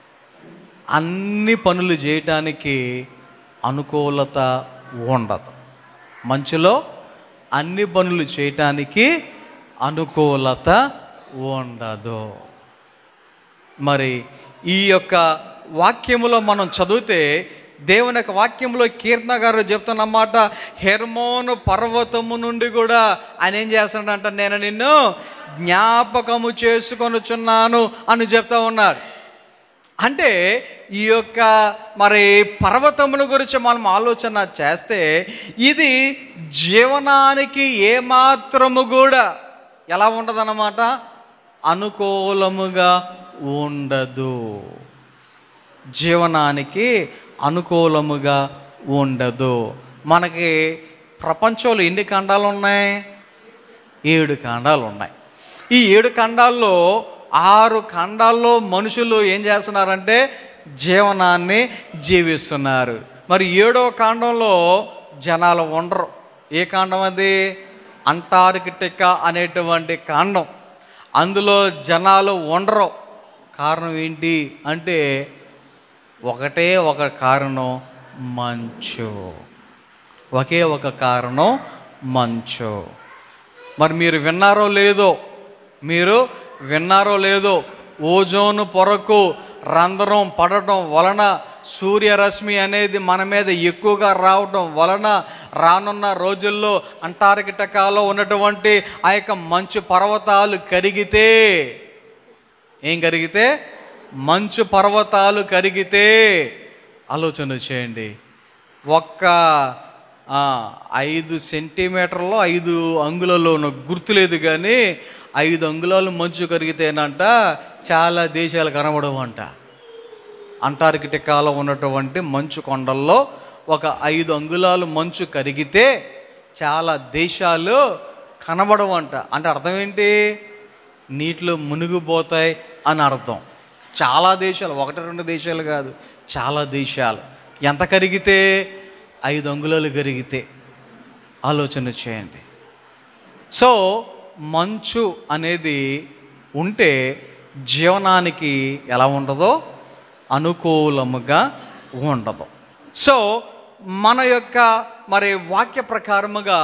అన్ని పనులు చేయటానికి అనుకూలత ఉండదు. మంచులో అన్ని పనులు చేయటానికి అనుకూలత ఉండదు. మరి ఈ యొక్క వాక్యములో మనం చదివితే, దేవుని యొక్క వాక్యంలో కీర్తనగారు చెప్తున్నమాట, హెర్మోను పర్వతము నుండి కూడా ఆయన ఏం చేస్తున్నాడంట? నేను నిన్ను జ్ఞాపకము చేసుకొనుచున్నాను అని చెప్తా ఉన్నారు. అంటే ఈ యొక్క మరి పర్వతముల గురించి మనం ఆలోచన చేస్తే, ఇది జీవనానికి ఏమాత్రము కూడా ఎలా ఉండదన్నమాట? అనుకూలముగా ఉండదు. జీవనానికి అనుకూలముగా ఉండదు. మనకి ప్రపంచంలో ఎన్ని ఖండాలు ఉన్నాయి? 7 ఖండాలు ఉన్నాయి. ఈ 7 ఖండాల్లో 6 ఖండాల్లో మనుషులు ఏం చేస్తున్నారంటే జీవనాన్ని జీవిస్తున్నారు. మరి 7వ ఖండంలో జనాలు ఉండరు. ఏ ఖండం అది? అంటార్కిటికా అనేటువంటి ఖండం. అందులో జనాలు ఉండరు. కారణం ఏంటి అంటే ఒకటే ఒక కారణం, మంచు. ఒకే ఒక కారణం, మంచు. మరి మీరు విన్నారో లేదో, ఓజోను పొరకు రంధ్రం పడటం వలన, సూర్యరశ్మి అనేది మన మీద ఎక్కువగా రావటం వలన రానున్న రోజుల్లో అంటార్కిటికాలో ఉన్నటువంటి ఆ యొక్క మంచు పర్వతాలు కరిగితే, ఏం కరిగితే? మంచు పర్వతాలు కరిగితే, ఆలోచన చేయండి, ఒక్క 5 సెంటీమీటర్లో 5 అంగుళాల్లో గుర్తులేదు కానీ 5 అంగుళాలు మంచు కరిగితేనంట చాలా దేశాలు కనబడవంట. అంటార్కిటికాలో ఉన్నటువంటి మంచు కొండల్లో ఒక 5 అంగుళాలు మంచు కరిగితే చాలా దేశాలు కనబడవంట. అంటే అర్థం ఏంటి? నీటిలో మునిగిపోతాయి అని అర్థం. చాలా దేశాలు, 1-2 దేశాలు కాదు, చాలా దేశాలు. ఎంత కరిగితే? 5 అంగుళాలు కరిగితే. ఆలోచన చేయండి. సో మంచు అనేది ఉంటే జీవనానికి ఎలా ఉండదో అనుకూలముగా ఉండదు. సో మన యొక్క మరి వాక్య ప్రకారముగా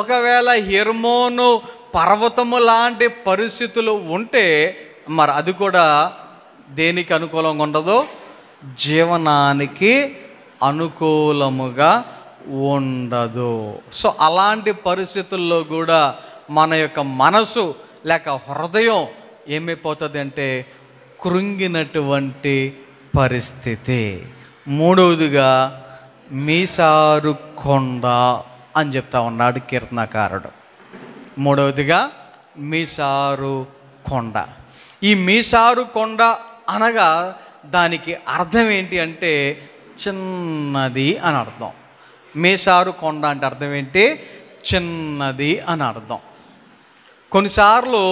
ఒకవేళ హెర్మోను పర్వతము లాంటి పరిస్థితులు ఉంటే మరి అది కూడా దేనికి అనుకూలంగా ఉండదు? జీవనానికి అనుకూలముగా ఉండదు. సో అలాంటి పరిస్థితుల్లో కూడా మన యొక్క మనసు లేక హృదయం ఏమైపోతుంది అంటే కృంగినటువంటి పరిస్థితి. మూడవదిగా మీసారు కొండ అని చెప్తా ఉన్నాడు కీర్తనకారుడు. మూడవదిగా మీసారు కొండ. ఈ మీసారు కొండ అనగా దానికి అర్థం ఏంటి అంటే చిన్నది అని అర్థం. మీసారు కొండ అంటే అర్థం ఏంటి? చిన్నది అని అర్థం. కొన్నిసార్లు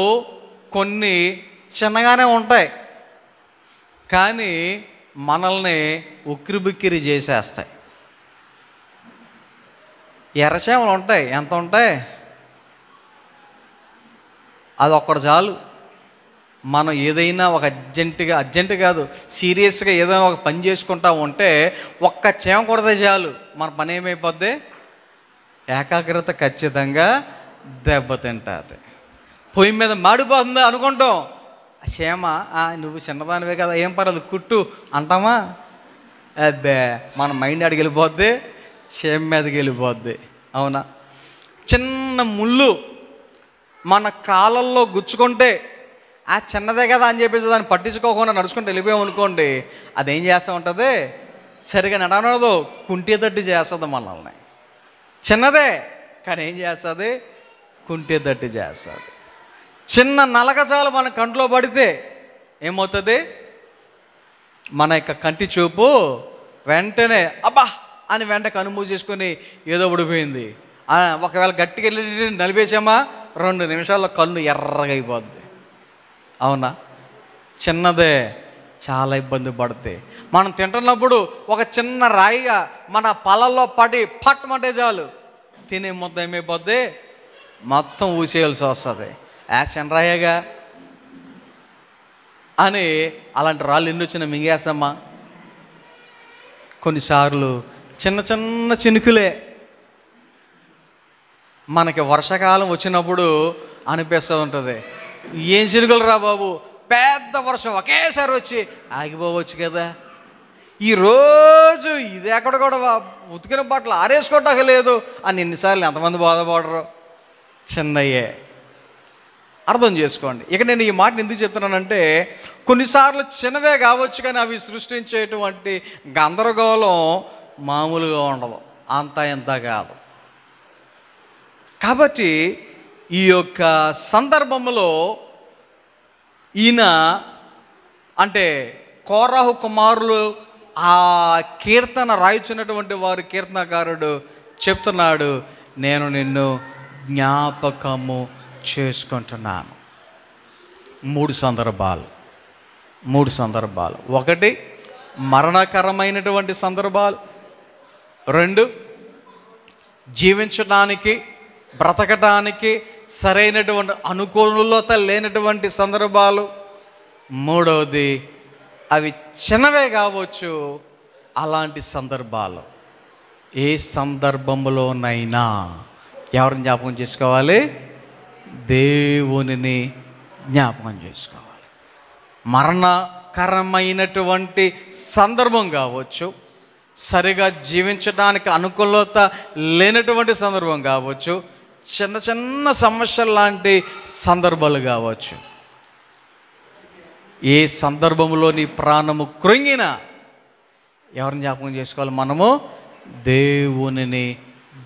కొన్ని చిన్నగానే ఉంటాయి కానీ మనల్ని ఉక్కిరిబిక్కిరి చేసేస్తాయి. ఎర్రచేమలు ఉంటాయి, ఎంత ఉంటాయి? అది ఒక్కటి చాలు. మనం ఏదైనా ఒక అర్జెంటు కాదు, సీరియస్గా ఏదైనా ఒక పని చేసుకుంటా ఉంటే ఒక్క చేమ కొడితే చాలు, మన పని ఏమైపోద్ది? ఏకాగ్రత ఖచ్చితంగా దెబ్బతింటుంది. పొయ్యి మీద మాడిపోతుందా అనుకుంటాం, చేమ నువ్వు చిన్నదానివే కదా ఏం పర్లేదు కుట్టు అంటామా? అబ్బే మన మైండ్ ఆడికి వెళ్ళిపోద్ది, చేమ మీదకి వెళ్ళిపోద్ది. అవునా? చిన్న ముళ్ళు మన కాళ్ళల్లో గుచ్చుకుంటే చిన్నదే కదా అని చెప్పేసి దాన్ని పట్టించుకోకుండా నడుచుకుంటూ వెళ్ళిపోయాం అనుకోండి, అదేం చేస్తూ ఉంటుంది? సరిగా నడవదు, కుంటేదట్టు చేస్తుంది మనల్ని. చిన్నదే కానీ ఏం చేస్తుంది? కుంటేదట్టు చేస్తుంది. చిన్న నలగజాలు మన కంట్లో పడితే ఏమవుతుంది? మన యొక్క కంటి చూపు వెంటనే అబ్బా అని వెంట కనుమూసి చేసుకొని ఏదో పడిపోయింది. ఒకవేళ గట్టిగా వెళ్ళి నలిపేసామా 2 నిమిషాల్లో కన్ను ఎర్రగా అయిపోద్ది. అవునా? చిన్నదే చాలా ఇబ్బంది పడుతుంది. మనం తింటున్నప్పుడు ఒక చిన్న రాయిగా మన పళ్ళల్లో పడి పట్టమంటే చాలు తినే ముద్ద ఏమైపోద్ది? మొత్తం ఊసేయాల్సి వస్తుంది. చిన్న రాయగా అని అలాంటి రాళ్ళు ఎన్ని వచ్చినా మింగేస్తామా? కొన్నిసార్లు చిన్న చిన్న చినుకులే మనకి వర్షాకాలం వచ్చినప్పుడు అనిపిస్తూ ఉంటుంది, ఏం చినుకులు రా బాబు, పెద్ద వర్షం ఒకేసారి వచ్చి ఆగిపోవచ్చు కదా. ఈరోజు ఇది ఎక్కడ కూడా ఉతికిన బట్టలు ఆరేసుకోవటాక లేదు అని ఎన్నిసార్లు ఎంతమంది బాధపడరు? చిన్నయ్యే. అర్థం చేసుకోండి. ఇక నేను ఈ మాట ఎందుకు చెప్తున్నానంటే కొన్నిసార్లు చిన్నవే కావచ్చు కానీ అవి సృష్టించేటువంటి గందరగోళం మామూలుగా ఉండదు, అంతా ఎంత కాదు. కాబట్టి ఈ యొక్క సందర్భంలో ఈయన అంటే కోరాహు కుమారులు ఆ కీర్తన రాయించినటువంటి వారు కీర్తనకారుడు చెప్తున్నాడు, నేను నిన్ను జ్ఞాపకము చేసుకుంటున్నాను. 3 సందర్భాలు. 1 మరణకరమైనటువంటి సందర్భాలు, 2 జీవించడానికి బ్రతకటానికి సరైనటువంటి అనుకూలత లేనటువంటి సందర్భాలు, 3వది అవి చిన్నవే కావచ్చు. అలాంటి సందర్భాలు ఏ సందర్భంలోనైనా ఎవరిని జ్ఞాపకం చేసుకోవాలి? దేవునిని జ్ఞాపకం చేసుకోవాలి. మరణకరమైనటువంటి సందర్భం కావచ్చు, సరిగా జీవించడానికి అనుకూలత లేనటువంటి సందర్భం కావచ్చు, చిన్న చిన్న సమస్యలు లాంటి సందర్భాలు కావచ్చు. ఏ సందర్భంలో నీ ప్రాణము కృంగినా ఎవరిని జ్ఞాపకం చేసుకోవాలి? మనము దేవునిని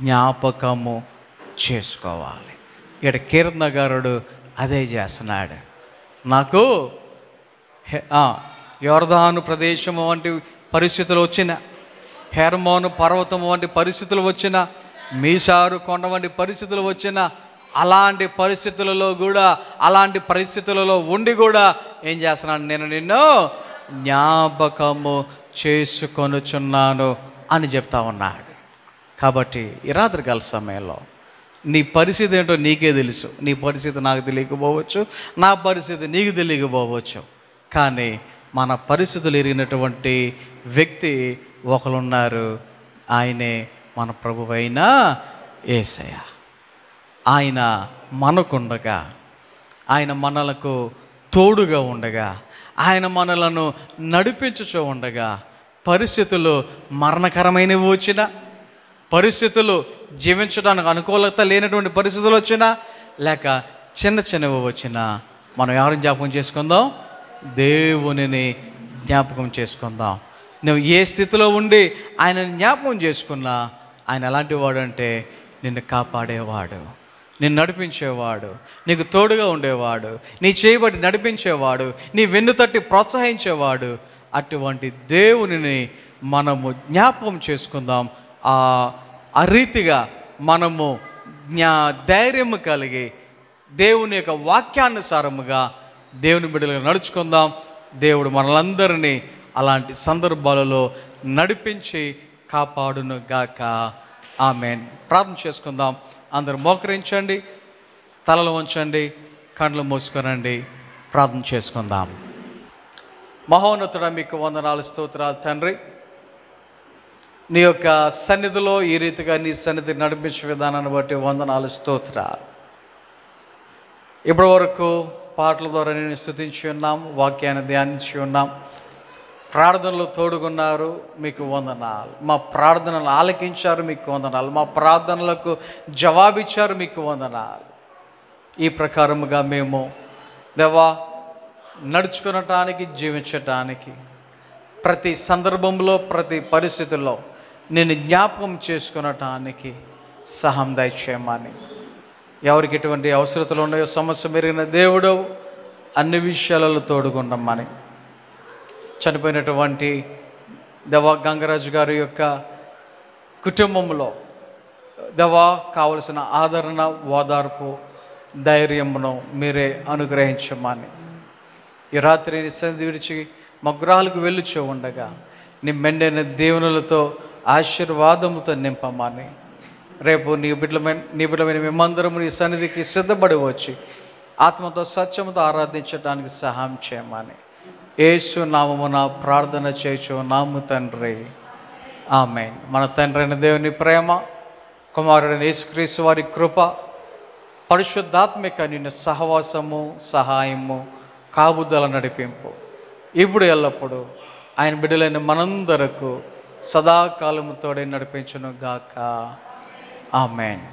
జ్ఞాపకము చేసుకోవాలి. ఇక్కడ కీర్తనగారుడు అదే చేస్తున్నాడు. నాకు యోర్దాను ప్రదేశము వంటి పరిస్థితులు వచ్చిన, హెర్మోను పర్వతము వంటి పరిస్థితులు వచ్చిన, మీసారు కొండ వంటి పరిస్థితులు వచ్చిన, అలాంటి పరిస్థితులలో ఉండి కూడా ఏం చేస్తున్నాను? నేను నిన్ను జ్ఞాపకము చేసుకొనుచున్నాను అని చెప్తా ఉన్నాడు. కాబట్టి ఈ రాత్రికాల సమయంలో నీ పరిస్థితి ఏంటో నీకే తెలుసు. నీ పరిస్థితి నాకు తెలియకపోవచ్చు, నా పరిస్థితి నీకు తెలియకపోవచ్చు. కానీ మన పరిస్థితులు ఎరిగినటువంటి వ్యక్తి ఒకరున్నారు. ఆయనే మన ప్రభువైన యేసయ్య. ఆయన మనకుండగా, ఆయన మనలకు తోడుగా ఉండగా, ఆయన మనలను నడిపించుచూ ఉండగా, పరిస్థితులు మరణకరమైనవి వచ్చినా, పరిస్థితులు జీవించడానికి అనుకూలత లేనటువంటి పరిస్థితులు వచ్చినా, లేక చిన్న చిన్నవి వచ్చినా, మనం ఎవరిని జ్ఞాపకం చేసుకుందాం? దేవునిని జ్ఞాపకం చేసుకుందాం. నువ్వు ఏ స్థితిలో ఉండి ఆయనని జ్ఞాపకం చేసుకున్నా, ఆయన ఎలాంటి వాడు అంటే నిన్ను కాపాడేవాడు, నిన్ను నడిపించేవాడు, నీకు తోడుగా ఉండేవాడు, నీ చేయబడి నడిపించేవాడు, నీ వెన్ను తట్టి ప్రోత్సహించేవాడు. అటువంటి దేవునిని మనము జ్ఞాపకం చేసుకుందాం. ఆ రీతిగా మనము ధైర్యము కలిగి దేవుని యొక్క వాక్యానుసారముగా దేవుని బిడ్డలుగా నడుచుకుందాం. దేవుడు మనలందరినీ అలాంటి సందర్భాలలో నడిపించి కాపాడును గాక. ఆమేన్. ప్రార్థన చేసుకుందాం. అందరూ మోకరించండి, తలలు వంచండి, కళ్ళు మూసుకొనండి. ప్రార్థన చేసుకుందాం. మహోన్నతుడా, మీకు వందనాలు, స్తోత్రాలు తండ్రి. నీ యొక్క సన్నిధిలో ఈ రీతిగా నీ సన్నిధి నడిపించే విధానాన్ని బట్టి వందనాలు, స్తోత్రాలు. ఇప్పటి వరకు పాటల ద్వారా నేను స్తుతించి ఉన్నాం, వాక్యాన్ని ధ్యానించి ఉన్నాం, ప్రార్థనలు తోడుగున్నారు, మీకు వందనాలు. మా ప్రార్థనలు ఆలకించారు, మీకు వందనాలు. మా ప్రార్థనలకు జవాబిచ్చారు, మీకు వందనాలు. ఈ ప్రకారముగా మేము దేవా నడుచుకునటానికి, జీవించటానికి, ప్రతి సందర్భంలో, ప్రతి పరిస్థితుల్లో నేను జ్ఞాపకం చేసుకునటానికి సహాయం దయచేయమని, ఎవరికి ఎటువంటి అవసరతలు ఉన్నాయో సమస్య మెరిగిన దేవుడు అన్ని విషయాలలో తోడుగుండమని, చనిపోయినటువంటి దేవా గంగరాజు గారి యొక్క కుటుంబంలో దేవా కావలసిన ఆదరణ, ఓదార్పు, ధైర్యమును మీరే అనుగ్రహించమని, ఈ రాత్రి నీ సన్నిధి విడిచి మా గృహాలకు వెళ్ళుచూ ఉండగా నీ మెండైన దేవునులతో ఆశీర్వాదముతో నింపమని, రేపు నీ బిడ్డలమైన మేమందరము నీ సన్నిధికి సిద్ధపడి వచ్చి ఆత్మతో సత్యముతో ఆరాధించడానికి సహాయం చేయమని యేసు నామమున ప్రార్థన చేయుచు నాము తండ్రి. ఆమేన్. మన తండ్రి అయిన దేవుని ప్రేమ, కుమారుడైన యేసుక్రీస్తు వారి కృప, పరిశుద్ధాత్మిక నిన్ను సహవాసము, సహాయము, కాపుదల, నడిపింపు ఇప్పుడు ఎల్లప్పుడూ ఆయన బిడ్డలైన మనందరకు సదాకాలముతోడే నడిపించును గాక. ఆమేన్.